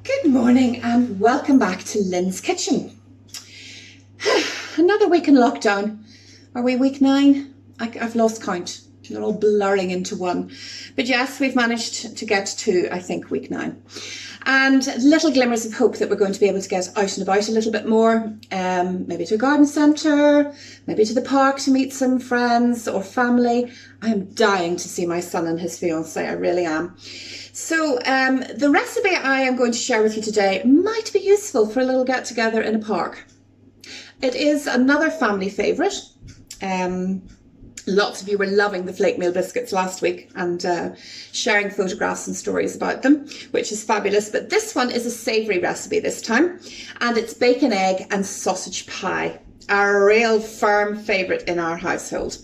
Good morning and welcome back to Lynn's Kitchen. Another week in lockdown. Are we week 9? I've lost count. They're all blurring into one. But yes, we've managed to get to, I think, week 9. And little glimmers of hope that we're going to be able to get out and about a little bit more. Maybe to a garden centre, maybe to the park to meet some friends or family. I am dying to see my son and his fiancée, I really am. So the recipe I am going to share with you today might be useful for a little get together in a park. It is another family favourite. Lots of you were loving the flake meal biscuits last week and sharing photographs and stories about them, which is fabulous. But this one is a savoury recipe this time, and it's bacon, egg and sausage pie, a real firm favourite in our household.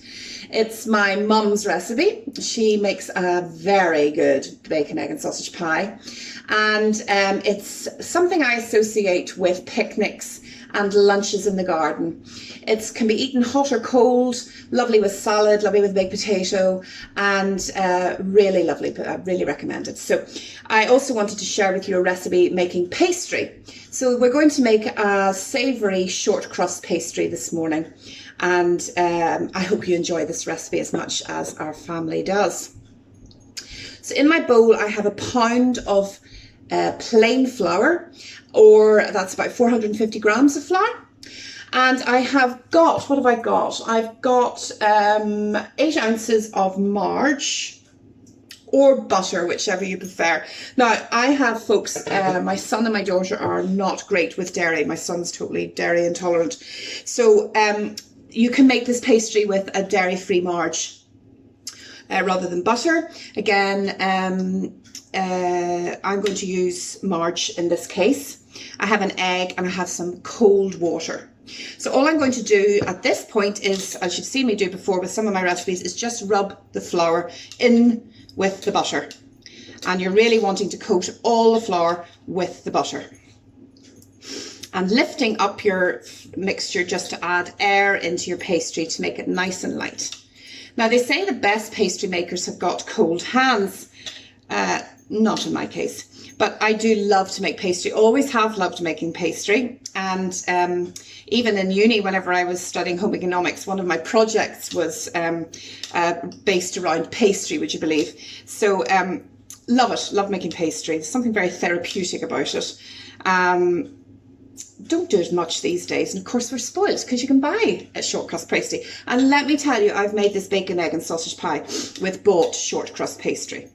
It's my mum's recipe. She makes a very good bacon, egg and sausage pie, and it's something I associate with picnics and lunches in the garden. It can be eaten hot or cold, lovely with salad, lovely with baked potato, and really lovely. I really recommend it. So I also wanted to share with you a recipe making pastry. So we're going to make a savoury short crust pastry this morning, and I hope you enjoy this recipe as much as our family does. So in my bowl I have a pound of plain flour, or that's about 450 grams of flour. And I have got, what have I got? I've got 8 ounces of marg or butter, whichever you prefer. Now, I have folks, my son and my daughter are not great with dairy. My son's totally dairy intolerant. So you can make this pastry with a dairy-free marg rather than butter. Again, I'm going to use marg in this case. I have an egg and I have some cold water. So all I'm going to do at this point is, as you've seen me do before with some of my recipes, is just rub the flour in with the butter. And you're really wanting to coat all the flour with the butter. And lifting up your mixture just to add air into your pastry to make it nice and light. Now they say the best pastry makers have got cold hands. Not in my case, but I do love to make pastry, always have loved making pastry. And even in uni, whenever I was studying home economics, one of my projects was based around pastry, would you believe? So love it, love making pastry. There's something very therapeutic about it. Don't do it much these days, and of course we're spoiled because you can buy a short crust pastry. And let me tell you, I've made this bacon, egg and sausage pie with bought short crust pastry.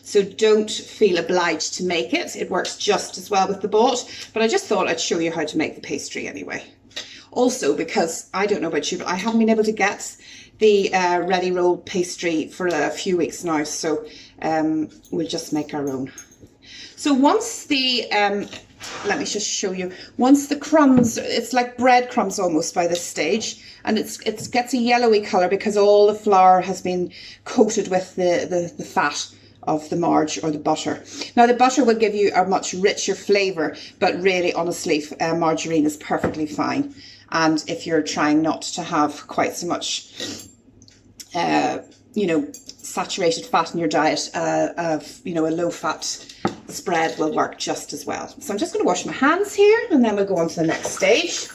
So don't feel obliged to make it. It works just as well with the bought, but I just thought I'd show you how to make the pastry anyway. Also, because I don't know about you, but I haven't been able to get the ready rolled pastry for a few weeks now, so we'll just make our own. So once the, let me just show you, once the crumbs, it's like breadcrumbs almost by this stage, and it gets a yellowy colour because all the flour has been coated with the fat of the marg or the butter. Now the butter will give you a much richer flavour, but really honestly margarine is perfectly fine. And if you're trying not to have quite so much you know, saturated fat in your diet, you know, a low fat spread will work just as well. So I'm just going to wash my hands here and then we'll go on to the next stage.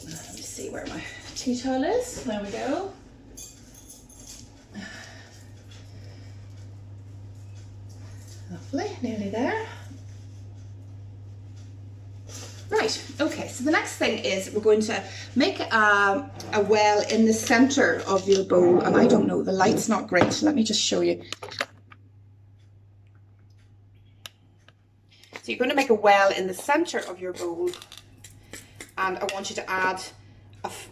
Let me see where my tea towel is. There we go. Lovely, nearly there. Right, okay, so the next thing is we're going to make a well in the centre of your bowl, and I don't know, the light's not great, let me just show you. So you're going to make a well in the centre of your bowl, and I want you to add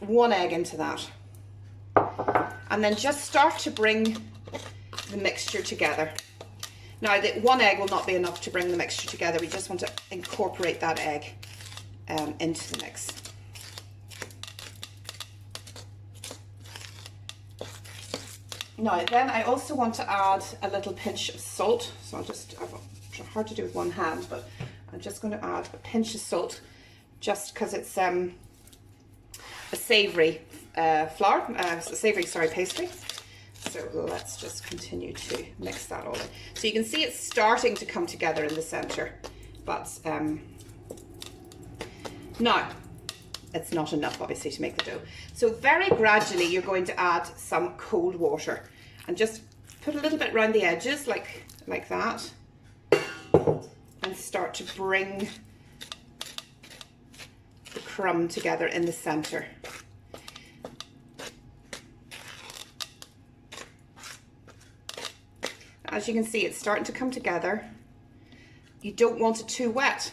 1 egg into that, and then just start to bring the mixture together. Now the 1 egg will not be enough to bring the mixture together, we just want to incorporate that egg into the mix. Now then I also want to add a little pinch of salt, so it's hard to do with one hand, but I'm just going to add a pinch of salt just because it's a savoury pastry. So let's just continue to mix that all in. So you can see it's starting to come together in the center, but now it's not enough obviously to make the dough. So very gradually you're going to add some cold water and just put a little bit around the edges like that, and start to bring the crumb together in the center. As you can see, it's starting to come together. You don't want it too wet.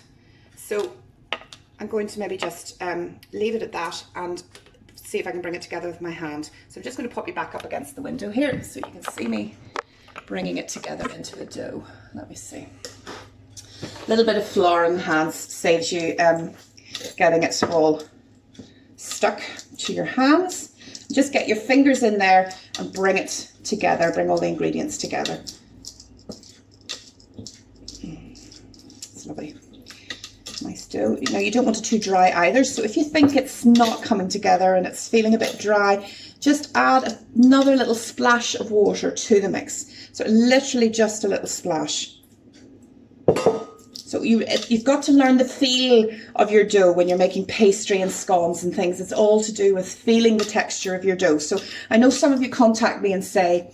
So I'm going to maybe just leave it at that and see if I can bring it together with my hand. So I'm just going to pop you back up against the window here so you can see me bringing it together into a dough. Let me see. A little bit of flour in the hands saves you getting it all stuck to your hands. Just get your fingers in there and bring it together, bring all the ingredients together. It's lovely. Nice dough. Now you don't want it too dry either, so if you think it's not coming together and it's feeling a bit dry, just add another little splash of water to the mix. So literally just a little splash. So you've got to learn the feel of your dough when you're making pastry and scones and things. It's all to do with feeling the texture of your dough. So I know some of you contact me and say,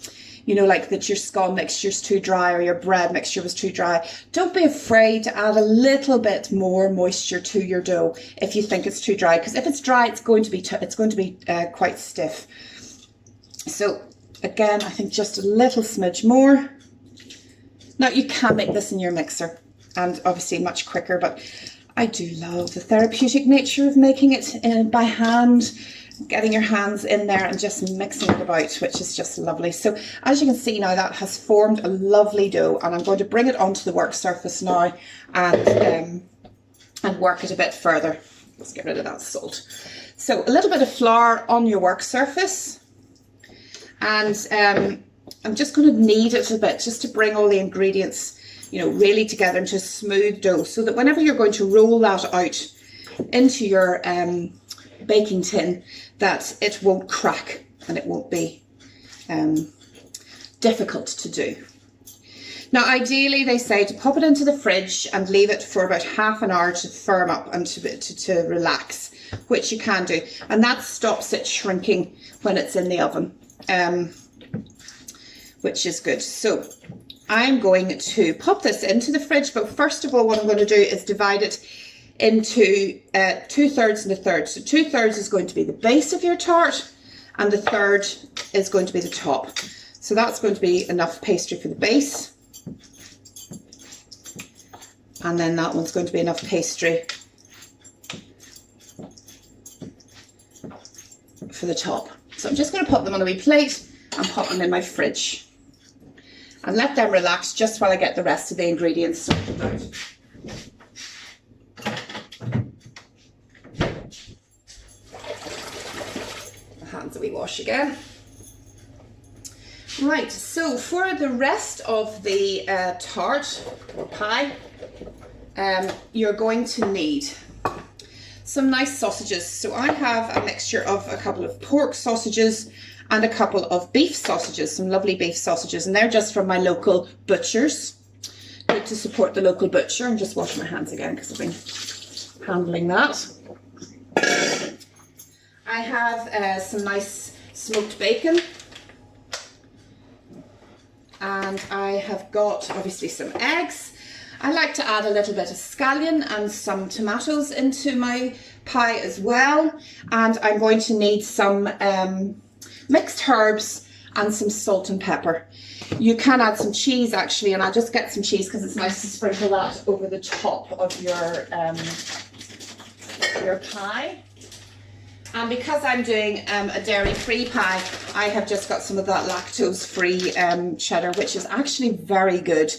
you know, like that your scone mixture's too dry or your bread mixture was too dry. Don't be afraid to add a little bit more moisture to your dough if you think it's too dry, because if it's dry, it's going to be quite stiff. So again, I think just a little smidge more. Now you can make this in your mixer, and obviously much quicker, but I do love the therapeutic nature of making it by hand, getting your hands in there and just mixing it about, which is just lovely. So as you can see now, that has formed a lovely dough, and I'm going to bring it onto the work surface now and work it a bit further. Let's get rid of that salt. So a little bit of flour on your work surface, and I'm just going to knead it a bit just to bring all the ingredients, you know, really together into a smooth dough, so that whenever you're going to roll that out into your baking tin, that it won't crack and it won't be difficult to do. Now ideally they say to pop it into the fridge and leave it for about half an hour to firm up and to relax, which you can do, and that stops it shrinking when it's in the oven, which is good. So I'm going to pop this into the fridge, but first of all what I'm going to do is divide it into 2/3 and a third. So 2/3 is going to be the base of your tart and the third is going to be the top. So that's going to be enough pastry for the base, and then that one's going to be enough pastry for the top. So I'm just going to put them on a wee plate and pop them in my fridge and let them relax just while I get the rest of the ingredients sorted out. The hands that we wash again. Right, so for the rest of the tart or pie, you're going to need some nice sausages. So I have a mixture of a couple of pork sausages and a couple of beef sausages, some lovely beef sausages, and they're just from my local butchers. Good to support the local butcher. I'm just washing my hands again because I've been handling that. I have some nice smoked bacon, and I have got obviously some eggs. I like to add a little bit of scallion and some tomatoes into my pie as well, and I'm going to need some mixed herbs and some salt and pepper. You can add some cheese actually, and I'll just get some cheese because it's nice to sprinkle that over the top of your pie. And because I'm doing a dairy-free pie, I have just got some of that lactose-free cheddar, which is actually very good.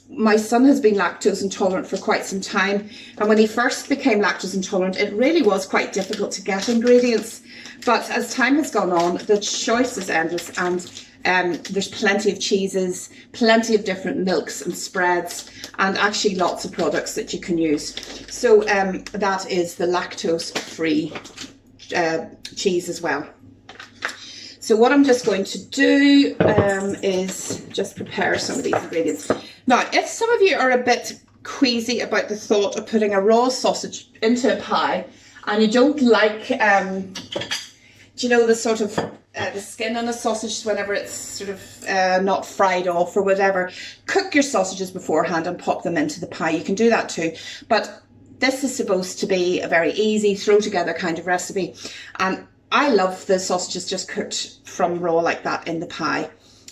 My son has been lactose intolerant for quite some time, and when he first became lactose intolerant, it really was quite difficult to get ingredients. But as time has gone on, the choice is endless, and there's plenty of cheeses, plenty of different milks and spreads, and actually lots of products that you can use. So that is the lactose-free cheese as well. So what I'm just going to do is just prepare some of these ingredients. Now, if some of you are a bit queasy about the thought of putting a raw sausage into a pie, and you don't like, do you know, the sort of the skin on a sausage whenever it's sort of not fried off or whatever, cook your sausages beforehand and pop them into the pie. You can do that too. But this is supposed to be a very easy, throw together kind of recipe. And I love the sausages just cooked from raw like that in the pie.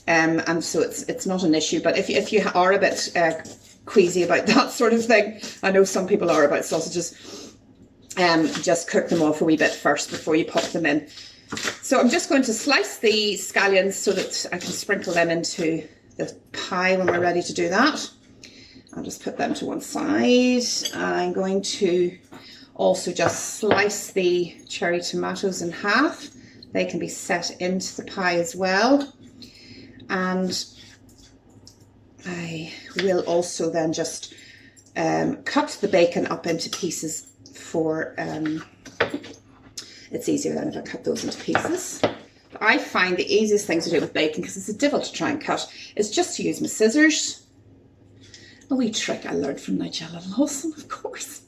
And so it's not an issue. But if you are a bit queasy about that sort of thing, I know some people are about sausages, just cook them off a wee bit first before you pop them in. So I'm just going to slice the scallions so that I can sprinkle them into the pie when we're ready to do that. I'll just put them to one side. I'm going to also just slice the cherry tomatoes in half. They can be set into the pie as well. And I will also then just cut the bacon up into pieces for it's easier then if I cut those into pieces. But I find the easiest thing to do with bacon, because it's a devil to try and cut, is just to use my scissors. A wee trick I learned from Nigella Lawson, of course.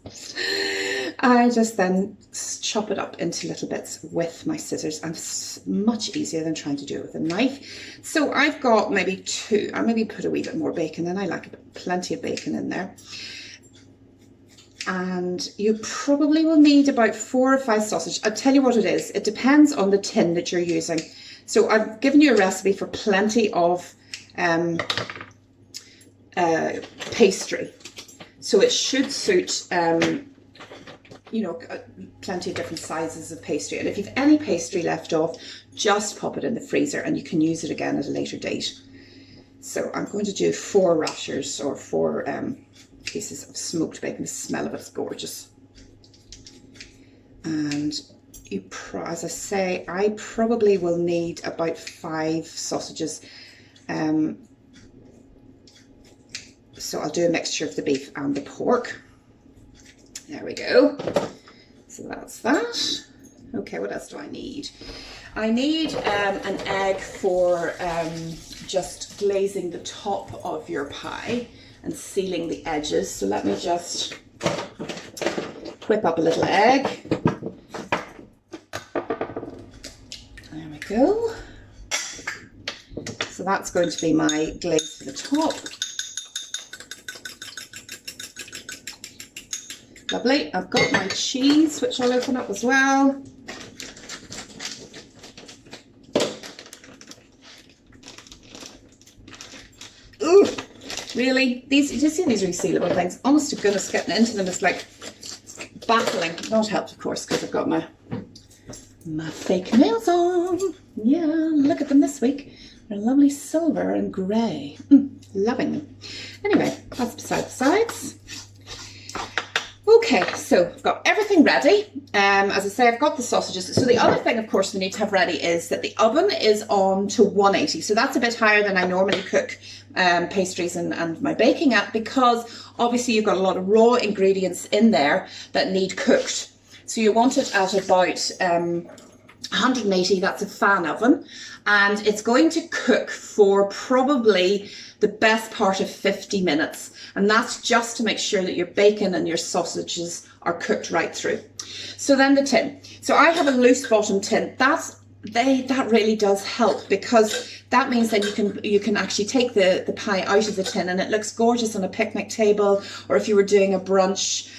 I just then chop it up into little bits with my scissors, and it's much easier than trying to do it with a knife. So I've got maybe two, I maybe put a wee bit more bacon in. I like plenty of bacon in there. And you probably will need about 4 or 5 sausages. I'll tell you what it is. It depends on the tin that you're using. So I've given you a recipe for plenty of pastry. So it should suit, you know, plenty of different sizes of pastry. And if you've any pastry left off, just pop it in the freezer and you can use it again at a later date. So I'm going to do 4 rashers or 4 pieces of smoked bacon. The smell of it's gorgeous. And you, as I say, I probably will need about 5 sausages. So I'll do a mixture of the beef and the pork. There we go. So that's that. Okay, what else do I need? I need an egg for just glazing the top of your pie and sealing the edges. So let me just whip up a little egg. There we go. So that's going to be my glaze for the top. Lovely. I've got my cheese, which I'll open up as well. Ooh, really? These, you see these resealable things? Honest to goodness, getting into them is like baffling. Not helped, of course, because I've got my fake nails on. Yeah, look at them this week. They're lovely silver and grey. Loving them. Anyway, that's beside the sides. Okay, so I've got everything ready. As I say, I've got the sausages. So the other thing, of course, we need to have ready is that the oven is on to 180. So that's a bit higher than I normally cook pastries and my baking at, because obviously you've got a lot of raw ingredients in there that need cooked. So you want it at about 180, that's a fan oven. And it's going to cook for probably the best part of 50 minutes. And that's just to make sure that your bacon and your sausages are cooked right through. So then the tin. So I have a loose bottom tin. That really does help, because that means that you can actually take the pie out of the tin and it looks gorgeous on a picnic table, or if you were doing a brunch,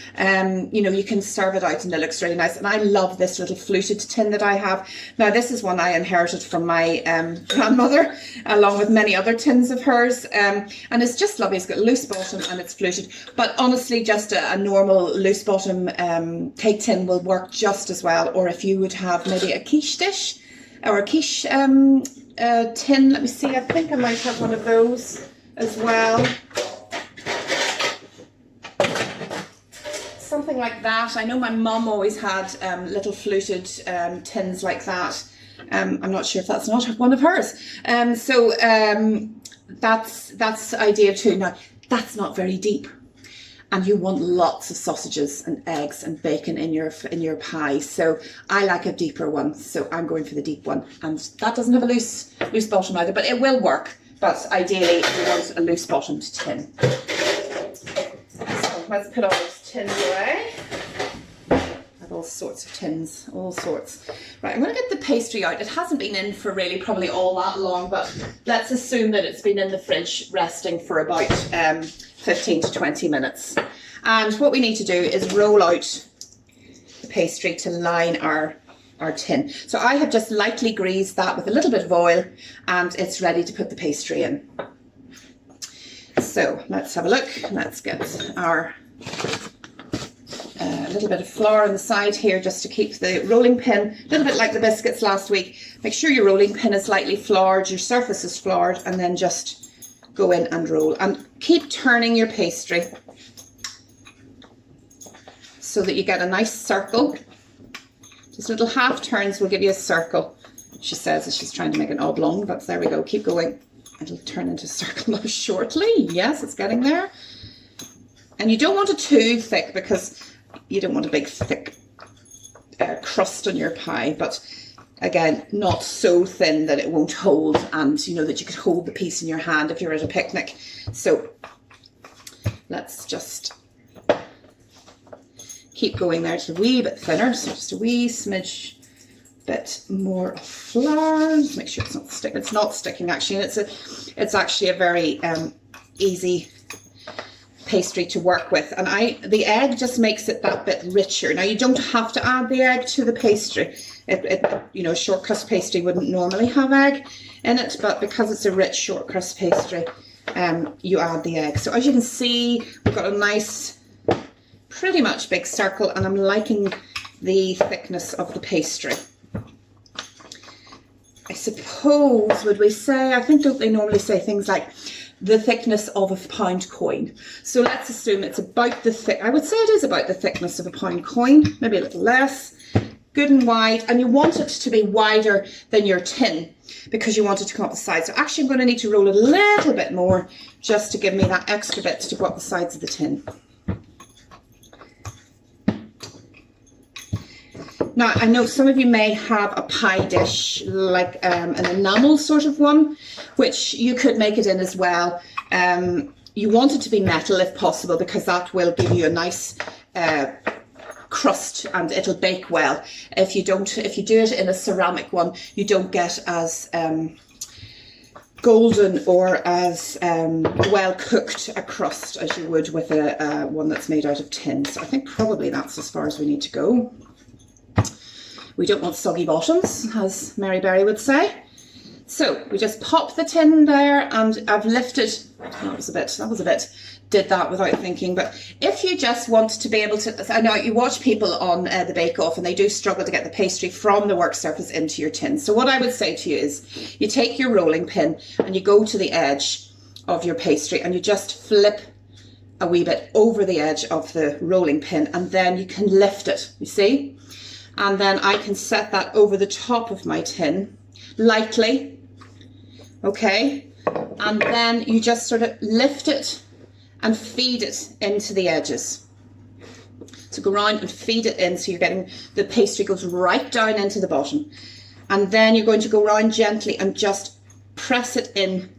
you know, you can serve it out and it looks really nice. And I love this little fluted tin that I have. Now this is one I inherited from my grandmother, along with many other tins of hers, and it's just lovely. It's got a loose bottom and it's fluted, but honestly just a normal loose bottom cake tin will work just as well. Or if you would have maybe a quiche dish or a quiche tin, let me see, I think I might have one of those as well. Something like that. I know my mum always had little fluted tins like that. I'm not sure if that's not one of hers. So that's idea too. Now that's not very deep. and you want lots of sausages and eggs and bacon in your pie. So I like a deeper one, so I'm going for the deep one. And that doesn't have a loose bottom either, but it will work. But ideally, you want a loose bottomed tin. So let's put all those tins away. All sorts of tins, all sorts. Right, I'm going to get the pastry out. It hasn't been in for really probably all that long, but let's assume that it's been in the fridge resting for about 15 to 20 minutes. And what we need to do is roll out the pastry to line our tin. So I have just lightly greased that with a little bit of oil, and it's ready to put the pastry in. So let's have a look. Let's get our a little bit of flour on the side here just to keep the rolling pin, a little bit like the biscuits last week. Make sure your rolling pin is lightly floured, your surface is floured, and then just go in and roll. And keep turning your pastry so that you get a nice circle. Just little half turns will give you a circle, she says, as she's trying to make an oblong, but there we go, keep going. It'll turn into a circle now shortly. Yes, it's getting there. And you don't want it too thick because you don't want a big thick crust on your pie, but again, not so thin that it won't hold, and you know that you could hold the piece in your hand if you're at a picnic. So let's just keep going there. It's a wee bit thinner, so just a wee smidge bit more of flour. Just make sure it's not sticking. It's not sticking actually, and it's actually a very easy pastry to work with, and the egg just makes it that bit richer. Now you don't have to add the egg to the pastry. You know, short crust pastry wouldn't normally have egg in it, but because it's a rich short crust pastry, you add the egg. So as you can see, we've got a nice, pretty much big circle, and I'm liking the thickness of the pastry. I suppose, would we say, I think, don't they normally say things like the thickness of a £1 coin? So let's assume it's about I would say it is about the thickness of a £1 coin, maybe a little less. Good and wide, and you want it to be wider than your tin because you want it to come up the sides. So actually I'm going to need to roll it a little bit more just to give me that extra bit to go up the sides of the tin. Now, I know some of you may have a pie dish, like an enamel sort of one, which you could make it in as well. You want it to be metal if possible, because that will give you a nice crust and it'll bake well. If you do it in a ceramic one, you don't get as golden or as well cooked a crust as you would with a one that's made out of tin. So I think probably that's as far as we need to go. We don't want soggy bottoms, as Mary Berry would say. So we just pop the tin there, and I've lifted, that was a bit, did that without thinking. But if you just want to be able to, I know you watch people on the Bake Off and they do struggle to get the pastry from the work surface into your tin. So what I would say to you is you take your rolling pin and you go to the edge of your pastry and you just flip a wee bit over the edge of the rolling pin, and then you can lift it, you see? And then I can set that over the top of my tin lightly, okay? And then you just sort of lift it and feed it into the edges. So go around and feed it in, so you're getting, the pastry goes right down into the bottom. And then you're going to go around gently and just press it in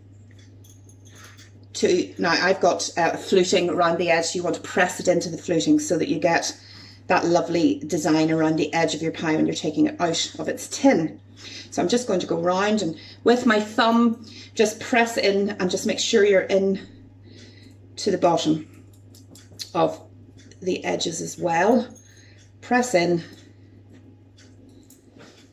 to, now I've got fluting around the edge, so you want to press it into the fluting so that you get that lovely design around the edge of your pie when you're taking it out of its tin. So I'm just going to go round and with my thumb just press in and just make sure you're in to the bottom of the edges as well. Press in.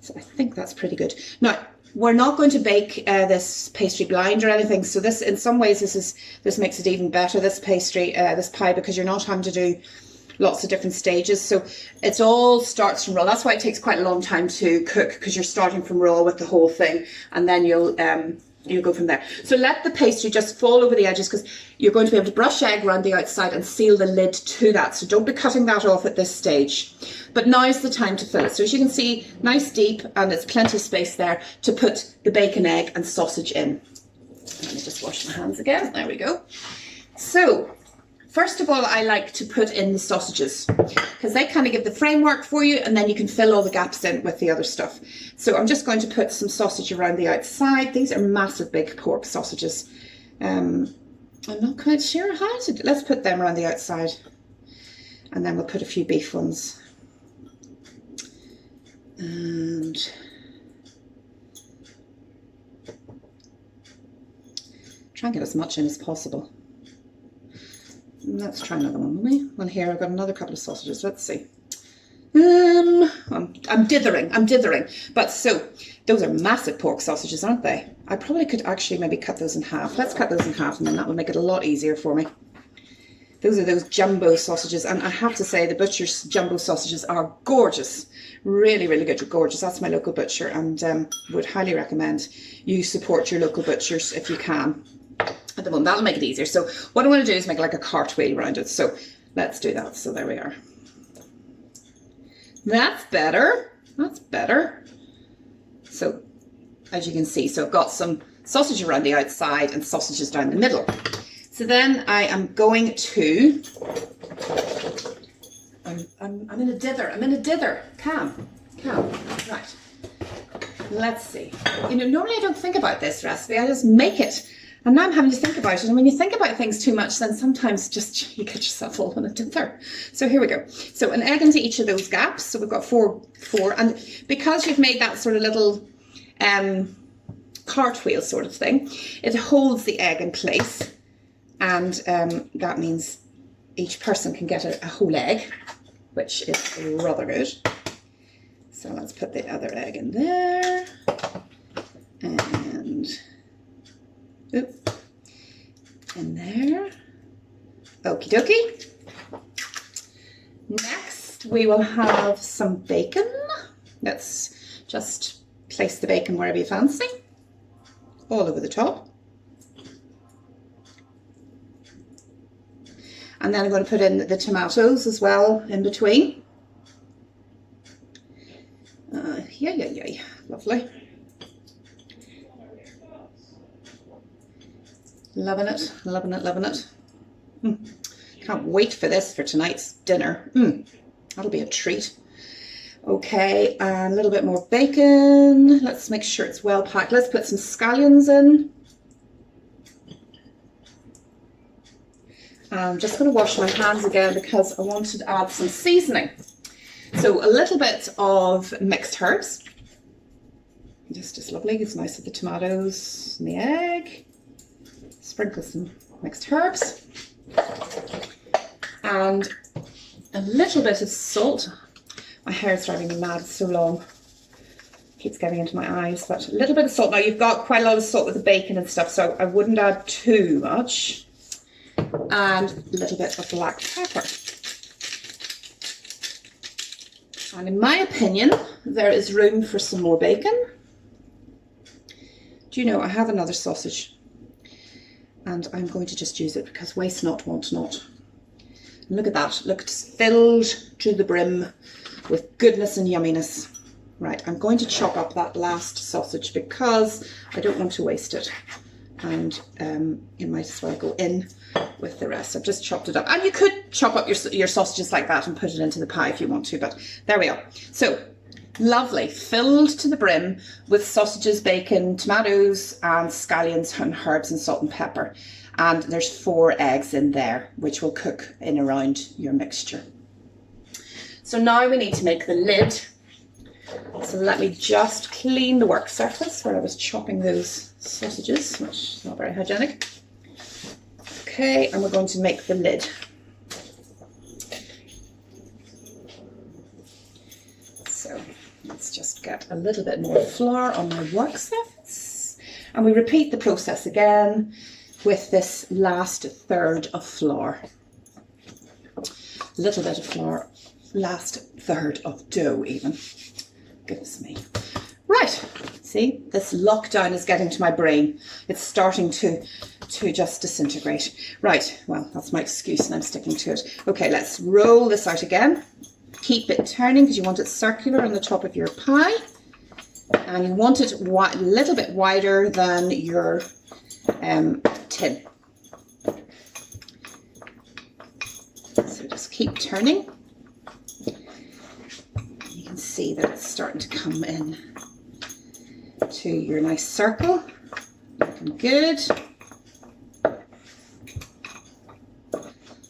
So I think that's pretty good. Now, we're not going to bake this pastry blind or anything, so this, in some ways, this makes it even better, this pastry, this pie, because you're not having to do lots of different stages. So it all starts from raw. That's why it takes quite a long time to cook, because you're starting from raw with the whole thing, and then you'll go from there. So let the pastry just fall over the edges, because you're going to be able to brush egg around the outside and seal the lid to that. So don't be cutting that off at this stage. But now's the time to fill it. So as you can see, nice deep, and there's plenty of space there to put the bacon, egg and sausage in. Let me just wash my hands again. There we go. So first of all, I like to put in the sausages because they kind of give the framework for you, and then you can fill all the gaps in with the other stuff. So I'm just going to put some sausage around the outside. These are massive big pork sausages. I'm not quite sure how to do. Let's put them around the outside, and then we'll put a few beef ones. And try and get as much in as possible. Let's try another one, will we? Well, here I've got another couple of sausages. Let's see. I'm dithering. But so those are massive pork sausages, aren't they? I probably could actually maybe cut those in half. Let's cut those in half, and then that will make it a lot easier for me. Those are those jumbo sausages, and I have to say the butcher's jumbo sausages are gorgeous. Really, really good. Gorgeous. That's my local butcher, and would highly recommend you support your local butchers if you can. At the moment, that'll make it easier. So what I want to do is make like a cartwheel around it. So let's do that. So there we are. That's better. That's better. So as you can see, so I've got some sausage around the outside and sausages down the middle. So then I am going to, I'm in a dither. I'm in a dither. Calm. Right. Let's see. You know, normally I don't think about this recipe. I just make it. And now I'm having to think about it. And when you think about things too much, then sometimes just you get yourself all in a dither. So here we go. So an egg into each of those gaps. So we've got four. And because you've made that sort of little cartwheel sort of thing, it holds the egg in place. And that means each person can get a whole egg, which is rather good. So let's put the other egg in there. And in there. Okie dokie. Next we will have some bacon. Let's just place the bacon wherever you fancy. All over the top. And then I'm going to put in the tomatoes as well in between. Yeah. Lovely. Loving it. Can't wait for this for tonight's dinner. That'll be a treat. Okay, and a little bit more bacon. Let's make sure it's well packed. Let's put some scallions in. I'm just going to wash my hands again because I wanted to add some seasoning. So a little bit of mixed herbs. Just lovely. It's nice with the tomatoes and the egg. Sprinkle some mixed herbs. And a little bit of salt. My hair is driving me mad, it's so long. It keeps getting into my eyes, but a little bit of salt. Now you've got quite a lot of salt with the bacon and stuff, so I wouldn't add too much. And a little bit of black pepper. And in my opinion, there is room for some more bacon. Do you know, I have another sausage and I'm going to just use it because waste not, want not. And look at that, look, it's filled to the brim with goodness and yumminess. Right, I'm going to chop up that last sausage because I don't want to waste it. And you might as well go in with the rest. I've just chopped it up. And you could chop up your sausages like that and put it into the pie if you want to, but there we are. So, lovely, filled to the brim with sausages, bacon, tomatoes and scallions and herbs and salt and pepper. And there's 4 eggs in there, which will cook in around your mixture. So now we need to make the lid. So let me just clean the work surface where I was chopping those sausages, which is not very hygienic. Okay, and we're going to make the lid. So let's just get a little bit more flour on my work surface. And we repeat the process again with this last third of flour. A little bit of flour, last third of dough even. Goodness me. Right, see, this lockdown is getting to my brain. It's starting to just disintegrate. Right, well, that's my excuse and I'm sticking to it. Okay, let's roll this out again. Keep it turning because you want it circular on the top of your pie. And you want it a little bit wider than your tin. keep turning. You can see that it's starting to come in to your nice circle. Looking good.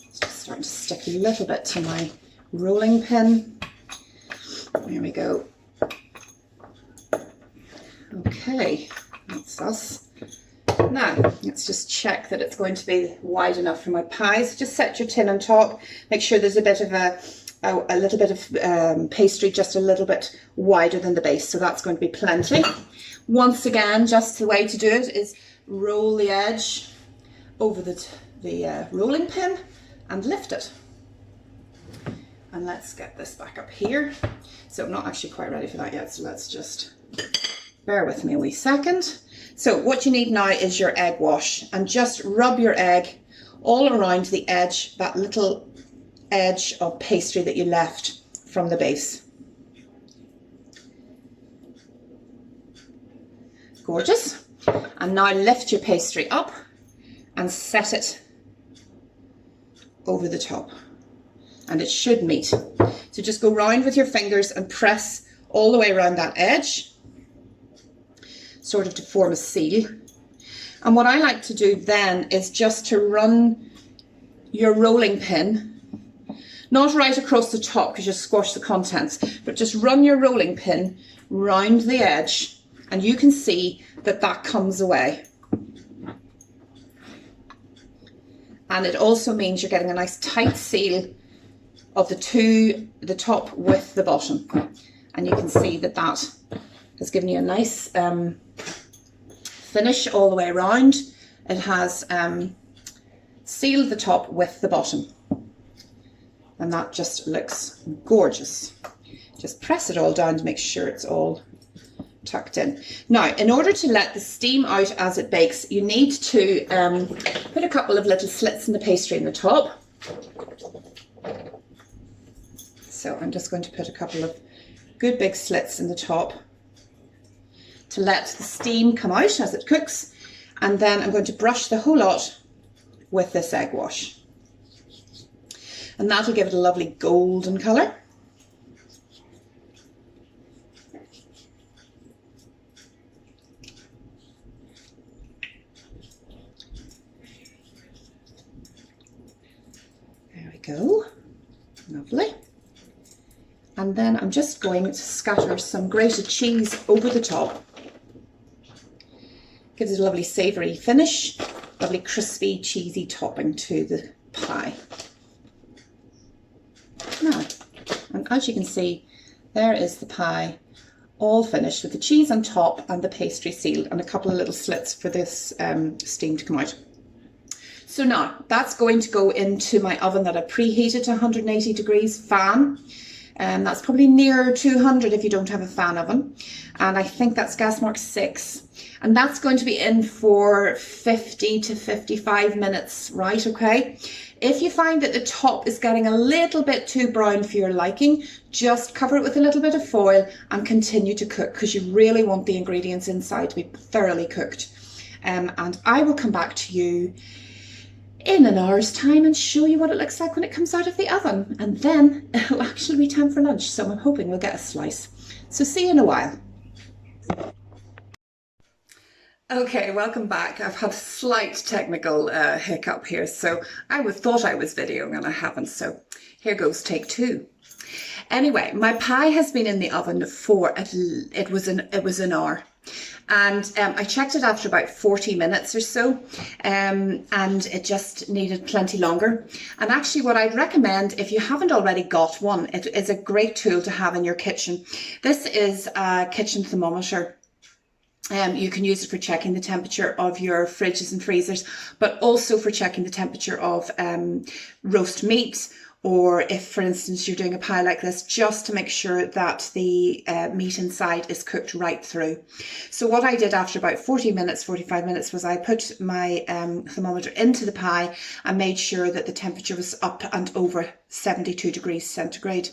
It's just starting to stick a little bit to my rolling pin. There we go. Okay, that's us. Now, let's just check that it's going to be wide enough for my pies. Just set your tin on top. Make sure there's a bit of a little bit of pastry just a little bit wider than the base. So that's going to be plenty. Once again, just the way to do it is roll the edge over the rolling pin and lift it. And let's get this back up here. So I'm not actually quite ready for that yet. So let's just bear with me a wee second. So what you need now is your egg wash, and just rub your egg all around the edge, that little edge of pastry that you left from the base. Gorgeous. And now lift your pastry up and set it over the top, and it should meet. So just go round with your fingers and press all the way around that edge, sort of to form a seal. And what I like to do then is just to run your rolling pin, not right across the top because you squash the contents, but just run your rolling pin round the edge, and you can see that that comes away. And it also means you're getting a nice tight seal of the top with the bottom. And you can see that that has given you a nice finish all the way around. It has sealed the top with the bottom, and that just looks gorgeous. Just press it all down to make sure it's all tucked in. Now, in order to let the steam out as it bakes, you need to put a couple of little slits in the pastry in the top. So I'm just going to put a couple of good big slits in the top to let the steam come out as it cooks, and then I'm going to brush the whole lot with this egg wash, and that'll give it a lovely golden colour. There we go, lovely. And then I'm just going to scatter some grated cheese over the top. Gives it a lovely savoury finish, lovely crispy, cheesy topping to the pie. Now, and as you can see, there is the pie all finished with the cheese on top and the pastry sealed, and a couple of little slits for this steam to come out. So now that's going to go into my oven that I preheated to 180 degrees fan. That's probably near 200 if you don't have a fan oven. And I think that's gas mark 6. And that's going to be in for 50 to 55 minutes, right? Okay. If you find that the top is getting a little bit too brown for your liking, just cover it with a little bit of foil and continue to cook, because you really want the ingredients inside to be thoroughly cooked. And I will come back to you in an hour's time and show you what it looks like when it comes out of the oven, and then it'll actually be time for lunch, so I'm hoping we'll get a slice. So see you in a while. Okay, welcome back. I've had a slight technical hiccup here, so I thought I was videoing and I haven't, so here goes take 2. Anyway, my pie has been in the oven for it was an hour. And I checked it after about 40 minutes or so, and it just needed plenty longer. And actually what I'd recommend, if you haven't already got one, it is a great tool to have in your kitchen. This is a kitchen thermometer. You can use it for checking the temperature of your fridges and freezers, but also for checking the temperature of roast meat, or if, for instance, you're doing a pie like this, just to make sure that the meat inside is cooked right through. So what I did after about 40 minutes, 45 minutes, was I put my thermometer into the pie and made sure that the temperature was up and over 72 degrees centigrade.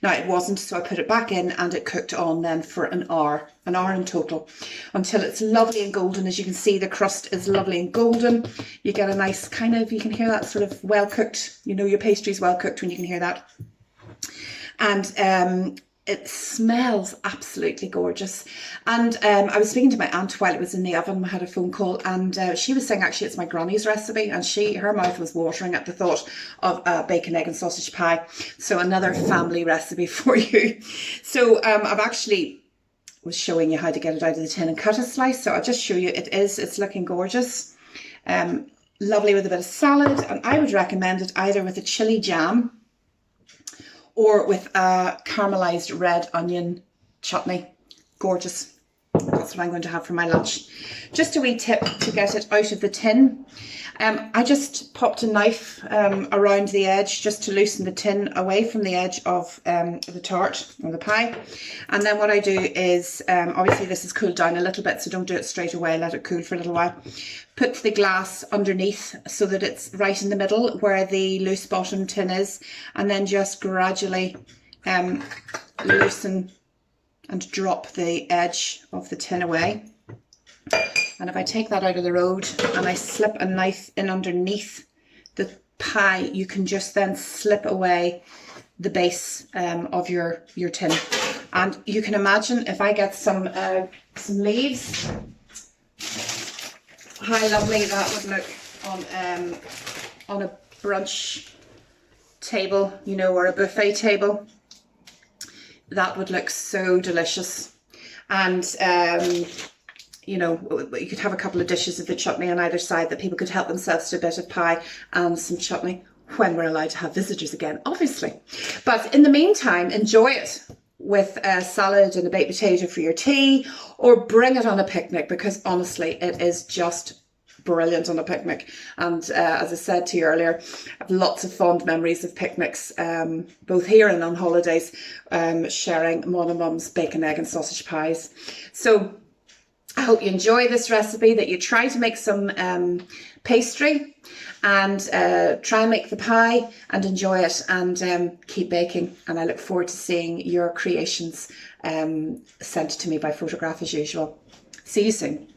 Now it wasn't, so I put it back in and it cooked on then for an hour in total, until it's lovely and golden. As you can see, the crust is lovely and golden. You get a nice kind of, you can hear that sort of well cooked, you know, your pastry's well cooked when you can hear that. And it smells absolutely gorgeous. And I was speaking to my aunt while it was in the oven. I had a phone call, and she was saying actually it's my granny's recipe, and her mouth was watering at the thought of bacon, egg and sausage pie. So another family recipe for you. So I've actually was showing you how to get it out of the tin and cut a slice. So I'll just show you. It's looking gorgeous. Lovely with a bit of salad, and I would recommend it either with a chili jam or with a caramelized red onion chutney. Gorgeous. That's what I'm going to have for my lunch. Just a wee tip to get it out of the tin. I just popped a knife around the edge just to loosen the tin away from the edge of the tart or the pie. And then what I do is, obviously this is cooled down a little bit, so don't do it straight away, let it cool for a little while. Put the glass underneath so that it's right in the middle where the loose bottom tin is, and then just gradually loosen and drop the edge of the tin away. And if I take that out of the road and I slip a knife in underneath the pie, you can just then slip away the base of your tin. And you can imagine if I get some leaves, how lovely that would look on a brunch table, you know, or a buffet table. That would look so delicious. And you know, you could have a couple of dishes of the chutney on either side that people could help themselves to a bit of pie and some chutney when we're allowed to have visitors again, obviously. But in the meantime, enjoy it with a salad and a baked potato for your tea, or bring it on a picnic, because honestly, it is just brilliant on a picnic. And as I said to you earlier, I have lots of fond memories of picnics, both here and on holidays, sharing Mom and Mum's bacon, egg and sausage pies. So I hope you enjoy this recipe, that you try to make some pastry and try and make the pie and enjoy it, and keep baking. And I look forward to seeing your creations sent to me by photograph as usual. See you soon.